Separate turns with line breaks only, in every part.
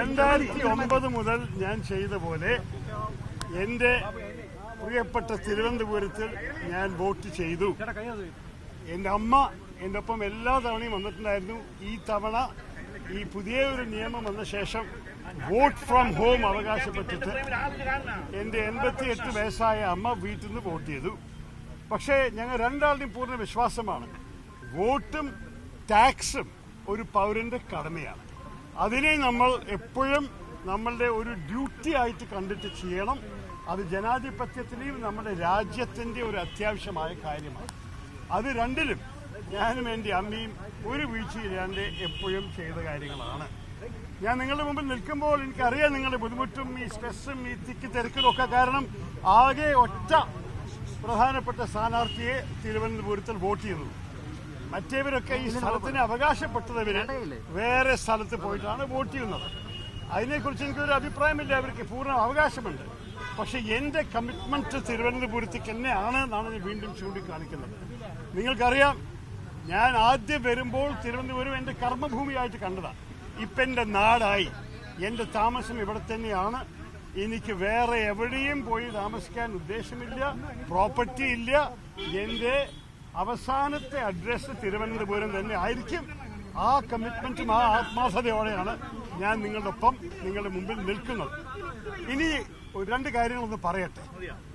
2009 മുതൽ ഞാൻ ചെയ്ത പോലെ എൻ്റെ പ്രിയപ്പെട്ട തിരുവനന്തപുരത്തിൽ ഞാൻ വോട്ട് ചെയ്തു. എൻ്റെ അമ്മ എൻ്റെ ഒപ്പം എല്ലാ തവണയും വന്നിട്ടുണ്ടായിരുന്നു. ഈ തവണ ഈ പുതിയ ഒരു നിയമം വന്ന ശേഷം വോട്ട് ഫ്രം ഹോം അവകാശപ്പെട്ടിട്ട് എൻ്റെ 88 വയസ്സായ അമ്മ വീട്ടിൽ നിന്ന് വോട്ട് ചെയ്തു. പക്ഷേ ഞങ്ങൾ രണ്ടാളുടെയും പൂർണ്ണ വിശ്വാസമാണ്, വോട്ടും ടാക്സും ഒരു പൗരന്റെ കടമയാണ്. അതിനെ നമ്മൾ എപ്പോഴും നമ്മളുടെ ഒരു ഡ്യൂട്ടി ആയിട്ട് കണ്ടിട്ട് ചെയ്യണം. അത് ജനാധിപത്യത്തിലെയും നമ്മുടെ രാജ്യത്തിൻ്റെ ഒരു അത്യാവശ്യമായ കാര്യമാണ്. അത് രണ്ടിലും ഞാനും എൻ്റെ അമ്മയും ഒരു വീഴ്ചയില്ലാണ്ട് എപ്പോഴും ചെയ്ത കാര്യങ്ങളാണ്. ഞാൻ നിങ്ങളുടെ മുമ്പിൽ നിൽക്കുമ്പോൾ എനിക്കറിയാം നിങ്ങളുടെ ബുദ്ധിമുട്ടും ഈ സ്ട്രെസ്സും ഈ തിക്ക് തിരക്കിലും ഒക്കെ കാരണം ആകെ ഒറ്റ പ്രധാനപ്പെട്ട സ്ഥാനാർത്ഥിയെ തിരുവനന്തപുരത്തിൽ വോട്ട് ചെയ്തു. മറ്റേവരൊക്കെ ഈ സ്ഥലത്തിന് അവകാശപ്പെട്ടവര് വേറെ സ്ഥലത്ത് പോയിട്ടാണ് വോട്ട് ചെയ്യുന്നത്. അതിനെക്കുറിച്ച് എനിക്കൊരു അഭിപ്രായമില്ല, അവർക്ക് പൂർണ്ണ അവകാശമുണ്ട്. പക്ഷെ എൻ്റെ കമ്മിറ്റ്മെന്റ് തിരുവനന്തപുരത്തേക്ക് തന്നെയാണ് എന്നാണ് ഞാൻ വീണ്ടും ചൂണ്ടിക്കാണിക്കുന്നത്. നിങ്ങൾക്കറിയാം, ഞാൻ ആദ്യം വരുമ്പോൾ തിരുവനന്തപുരം എൻ്റെ കർമ്മഭൂമിയായിട്ട് കണ്ടതാണ്. ഇപ്പം എൻ്റെ നാടായി. എൻ്റെ താമസം ഇവിടെ തന്നെയാണ്. എനിക്ക് വേറെ എവിടെയും പോയി താമസിക്കാൻ ഉദ്ദേശമില്ല, പ്രോപ്പർട്ടി ഇല്ല. എൻ്റെ അവസാനത്തെ അഡ്രസ്സ് തിരുവനന്തപുരം തന്നെ ആയിരിക്കും. ആ കമ്മിറ്റ്മെന്റും ആ ആത്മാർത്ഥതയോടെയാണ് ഞാൻ നിങ്ങളുടെ ഒപ്പം നിങ്ങളുടെ മുമ്പിൽ നിൽക്കുന്നത്. ഇനി രണ്ട് കാര്യങ്ങളൊന്ന് പറയട്ടെ.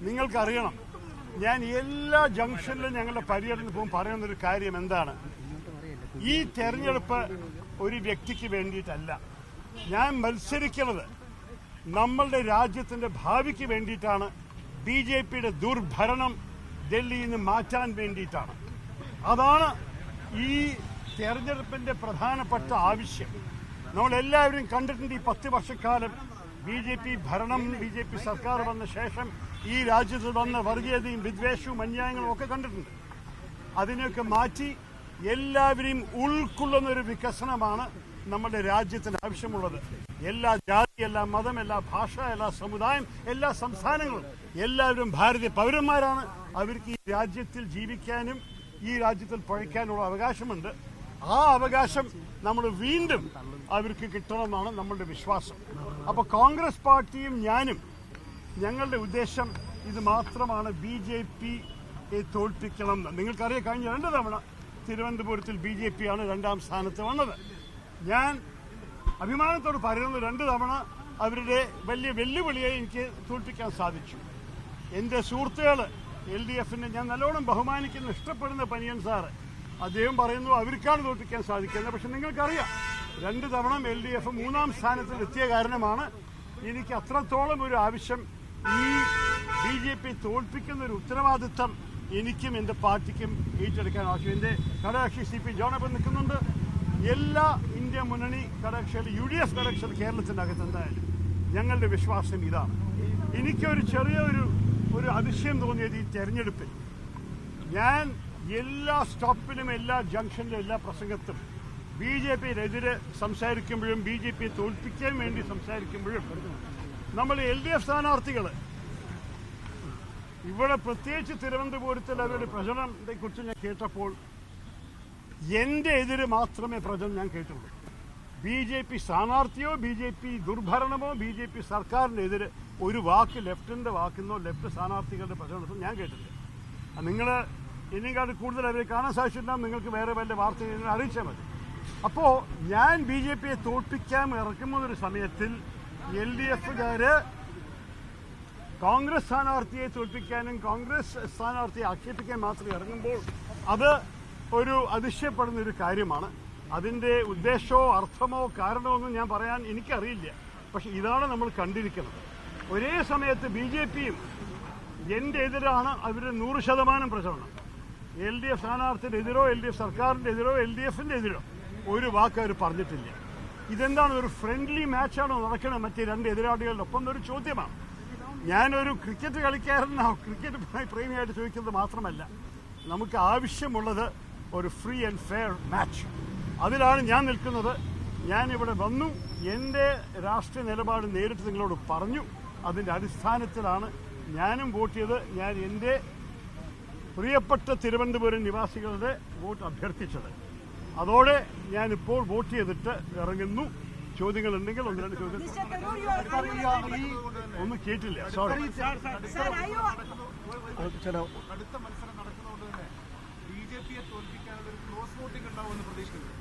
നിങ്ങൾക്കറിയണം, ഞാൻ എല്ലാ ജംഗ്ഷനിലും ഞങ്ങളുടെ പര്യടനം പോകും പറയുന്നൊരു കാര്യം എന്താണ്, ഈ തെരഞ്ഞെടുപ്പ് ഒരു വ്യക്തിക്ക് വേണ്ടിയിട്ടല്ല. ഞാൻ മത്സരിക്കുന്നത് നമ്മളുടെ രാജ്യത്തിന്റെ ഭാവിക്ക് വേണ്ടിയിട്ടാണ്. BJPയുടെ ദുർഭരണം ഡൽഹിയിൽ നിന്ന് മാറ്റാൻ വേണ്ടിയിട്ടാണ്. അതാണ് ഈ തെരഞ്ഞെടുപ്പിന്റെ പ്രധാനപ്പെട്ട ആവശ്യം. നമ്മളെല്ലാവരും കണ്ടിട്ടുണ്ട് ഈ 10 വർഷക്കാലം BJP ഭരണം, BJP സർക്കാർ വന്ന ശേഷം ഈ രാജ്യത്ത് വന്ന വർഗീയതയും വിദ്വേഷവും അന്യായങ്ങളും ഒക്കെ കണ്ടിട്ടുണ്ട്. അതിനെയൊക്കെ മാറ്റി എല്ലാവരെയും ഉൾക്കൊള്ളുന്ന ഒരു വികസനമാണ് നമ്മുടെ രാജ്യത്തിന് ആവശ്യമുള്ളത്. എല്ലാ ജാതി, എല്ലാ മതം, എല്ലാ ഭാഷ, എല്ലാ സമുദായം, എല്ലാ സംസ്ഥാനങ്ങളും എല്ലാവരും ഭാരതീയ പൗരന്മാരാണ്. അവർക്ക് ഈ രാജ്യത്തിൽ ജീവിക്കാനും ഈ രാജ്യത്തിൽ പഴയ്ക്കാനുള്ള അവകാശമുണ്ട്. ആ അവകാശം നമ്മൾ വീണ്ടും അവർക്ക് കിട്ടണമെന്നാണ് നമ്മളുടെ വിശ്വാസം. അപ്പോൾ കോൺഗ്രസ് പാർട്ടിയും ഞാനും ഞങ്ങളുടെ ഉദ്ദേശം ഇത് മാത്രമാണ്, BJPയെ തോൽപ്പിക്കണം. നിങ്ങൾക്കറിയാം, കഴിഞ്ഞ 2 തവണ തിരുവനന്തപുരത്തിൽ BJP ആണ് 2ാം സ്ഥാനത്ത് വന്നത്. ഞാൻ അഭിമാനത്തോട് പറയുന്നത് 2 തവണ അവരുടെ വലിയ വെല്ലുവിളിയെ എനിക്ക് തോൽപ്പിക്കാൻ സാധിച്ചു. എൻ്റെ സുഹൃത്തുക്കൾ LDFിനെ ഞാൻ നല്ലോണം ബഹുമാനിക്കുന്ന ഇഷ്ടപ്പെടുന്ന പനിയൻ സാറ്, അദ്ദേഹം പറയുന്നു അവർക്കാണ് തോൽപ്പിക്കാൻ സാധിക്കുന്നത്. പക്ഷെ നിങ്ങൾക്കറിയാം, 2 തവണ LDF 3ാം സ്ഥാനത്തിൽ എത്തിയ കാരണമാണ് എനിക്ക് അത്രത്തോളം ഒരു ആവശ്യം. ഈ BJP തോൽപ്പിക്കുന്ന ഒരു ഉത്തരവാദിത്തം എനിക്കും എൻ്റെ പാർട്ടിക്കും ഏറ്റെടുക്കാൻ ആവശ്യം. എൻ്റെ ഘടകകക്ഷി CP ജോണപ്പൻ നിൽക്കുന്നുണ്ട്. എല്ലാ ഇന്ത്യ മുന്നണി ഘടകകക്ഷികൾ, UDF ഘടകകക്ഷികൾ കേരളത്തിനകത്ത് എന്തായാലും ഞങ്ങളുടെ വിശ്വാസം ഇതാണ്. എനിക്കൊരു ചെറിയൊരു അതിശയം തോന്നിയത് ഈ തെരഞ്ഞെടുപ്പിൽ ഞാൻ എല്ലാ സ്റ്റോപ്പിലും, എല്ലാ ജംഗ്ഷനിലും, എല്ലാ പ്രസംഗത്തും BJPയെതിരെ സംസാരിക്കുമ്പോഴും BJPയെ തോൽപ്പിക്കാൻ വേണ്ടി സംസാരിക്കുമ്പോഴും നമ്മൾ LDF സ്ഥാനാർത്ഥികൾ ഇവിടെ പ്രത്യേകിച്ച് തിരുവനന്തപുരത്തിൽ അവരുടെ പ്രചരണത്തെക്കുറിച്ച് ഞാൻ കേട്ടപ്പോൾ എൻ്റെ എതിര് മാത്രമേ പ്രചരണം ഞാൻ കേട്ടുള്ളൂ. BJP സ്ഥാനാർത്ഥിയോ BJP ദുർഭരണമോ BJP സർക്കാരിൻ്റെ എതിര് ഒരു വാക്ക് ലെഫ്റ്റിൻ്റെ വാക്കുന്നോ ലെഫ്റ്റ് സ്ഥാനാർത്ഥികളുടെ പ്രചരണത്തിൽ ഞാൻ കേട്ടില്ല. നിങ്ങൾ ഇനിയും കൂടുതൽ അവരെ കാണാൻ സാധിച്ചിട്ടുണ്ടാകും. നിങ്ങൾക്ക് വേറെ വല്ല വാർത്തകൾ അറിയിച്ചാൽ മതി. അപ്പോൾ ഞാൻ BJPയെ തോൽപ്പിക്കാൻ ഇറക്കുന്നൊരു സമയത്തിൽ LDFകാര് കോൺഗ്രസ് സ്ഥാനാർത്ഥിയെ തോൽപ്പിക്കാനും കോൺഗ്രസ് സ്ഥാനാർത്ഥിയെ ആക്ഷേപിക്കാൻ മാത്രം ഇറങ്ങുമ്പോൾ അത് ഒരു അതിശയപ്പെടുന്ന ഒരു കാര്യമാണ്. അതിൻ്റെ ഉദ്ദേശമോ അർത്ഥമോ കാരണമോ ഒന്നും ഞാൻ പറയാൻ എനിക്കറിയില്ല. പക്ഷെ ഇതാണ് നമ്മൾ കണ്ടിരിക്കുന്നത്. ഒരേ സമയത്ത് BJPയും എൻ്റെ എതിരാണ് അവരുടെ 100% പ്രചരണം. LDF സ്ഥാനാർത്ഥിയുടെ എതിരോ LDF സർക്കാരിൻ്റെ എതിരോ LDFിൻ്റെ എതിരോ ഒരു വാക്ക് അവർ പറഞ്ഞിട്ടില്ല. ഇതെന്താണ്, ഒരു ഫ്രണ്ട്ലി മാച്ചാണോ നടക്കണം മറ്റേ 2 എതിരാളികളുടെ ഒപ്പം എന്നൊരു ചോദ്യമാണ്. ഞാനൊരു ക്രിക്കറ്റ് കളിക്കാരനോ ക്രിക്കറ്റ് പ്രേമിയായിട്ട് ചോദിക്കുന്നത് മാത്രമല്ല, നമുക്ക് ആവശ്യമുള്ളത് ഒരു ഫ്രീ ആൻഡ് ഫെയർ മാച്ച്. അതിലാണ് ഞാൻ നിൽക്കുന്നത്. ഞാനിവിടെ വന്നു, എൻ്റെ രാഷ്ട്രീയ നിലപാട് നേരിട്ട് നിങ്ങളോട് പറഞ്ഞു. അതിൻ്റെ അടിസ്ഥാനത്തിലാണ് ഞാനും വോട്ട് ചെയ്ത് ഞാൻ എൻ്റെ പ്രിയപ്പെട്ട തിരുവനന്തപുരം നിവാസികളുടെ വോട്ട് അഭ്യർത്ഥിച്ചത്. അതോടെ ഞാനിപ്പോൾ വോട്ട് ചെയ്തിട്ട് ഇറങ്ങുന്നു. ചോദ്യങ്ങളുണ്ടെങ്കിൽ ഒന്ന് രണ്ട് ചോദ്യം
Mr. Tharoor, you are
ഒന്നും കേട്ടില്ല. സോറി.
Sir, are you?
അടുത്ത മത്സരം നടക്കുന്നതുകൊണ്ട് തന്നെ ബിജെപിയെ തോൽപ്പിക്കാനുള്ള ഒരു ക്ലോസ് വോട്ടിംഗ് ഉണ്ടാവുമെന്ന് പ്രതീക്ഷിക്കുന്നു.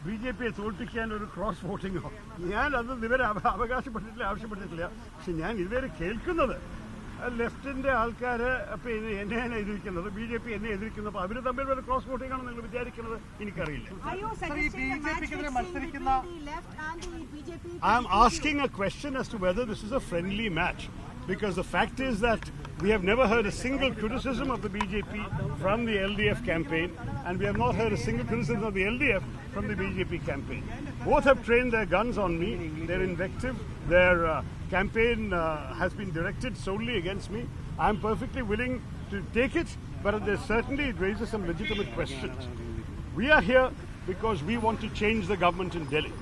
ബിജെപിയെ തോൽപ്പിക്കാൻ ഒരു ക്രോസ് വോട്ടിങ്ങോ? ഞാൻ അത് ഇതുവരെ അവകാശപ്പെട്ടിട്ടില്ല, ആവശ്യപ്പെട്ടിട്ടില്ല. പക്ഷെ ഞാൻ ഇതുവരെ കേൾക്കുന്നത് ലെഫ്റ്റിന്റെ ആൾക്കാര് പിന്നെ എന്നെയാണ് എതിർക്കുന്നത്, ബിജെപി എന്നെ എതിർക്കുന്നപ്പോൾ അവര് തമ്മിൽ ഒരു ക്രോസ് വോട്ടിംഗ് ആണെന്ന് നിങ്ങൾ വിചാരിക്കുന്നത് എനിക്കറിയില്ല. I am asking a question as to whether this is a friendly match, because the fact is that we have never heard a single criticism of the BJP from the LDF campaign, and we have not heard a single criticism of the LDF from the BJP campaign. Both have trained their guns on me, their invective, their campaign has been directed solely against me. I am perfectly willing to take it, but certainly it raises some legitimate questions. We are here because we want to change the government in Delhi.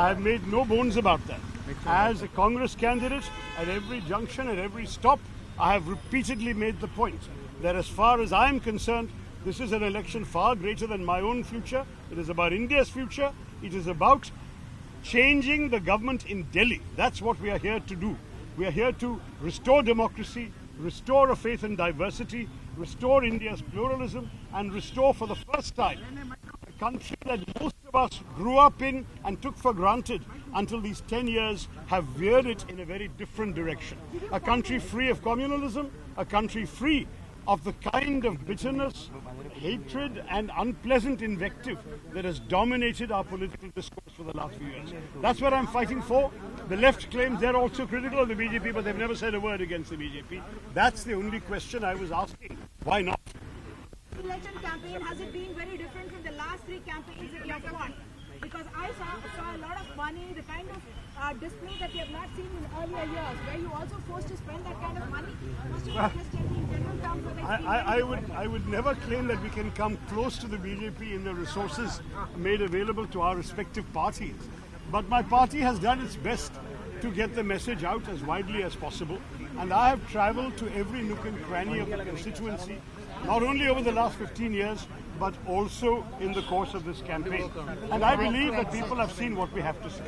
I have made no bones about that. As a Congress candidate, at every junction, at every stop, I have repeatedly made the point that as far as I am concerned, this is an election far greater than my own future. It is about India's future. It is about changing the government in Delhi. That's what we are here to do. We are here to restore democracy, restore a faith in diversity, restore India's pluralism, and restore for the first time a country that most of us grew up in and took for granted until these 10 years have veered it in a very different direction. A country free of communalism, a country free of the kind of bitterness, hatred and unpleasant invective that has dominated our political discourse for the last few years. That's what I'm fighting for. The left claims they're also critical of the BJP, but they've never said a word against the BJP. That's the only question I was asking. Why not?
Election campaign, has it been very different from the last 3 campaigns that you have won? Because I saw a lot of money, the kind of display that we have not seen in earlier years, where you also forced to spend that kind of money. Must you just tell me in general terms whether it's been very different?
I would never claim that we can come close to the BJP in the resources made available to our respective parties. But my party has done its best to get the message out as widely as possible. And I have travelled to every nook and cranny of the constituency, not only over the last 15 years, but also in the course of this campaign. And I believe that people have seen what we have to say.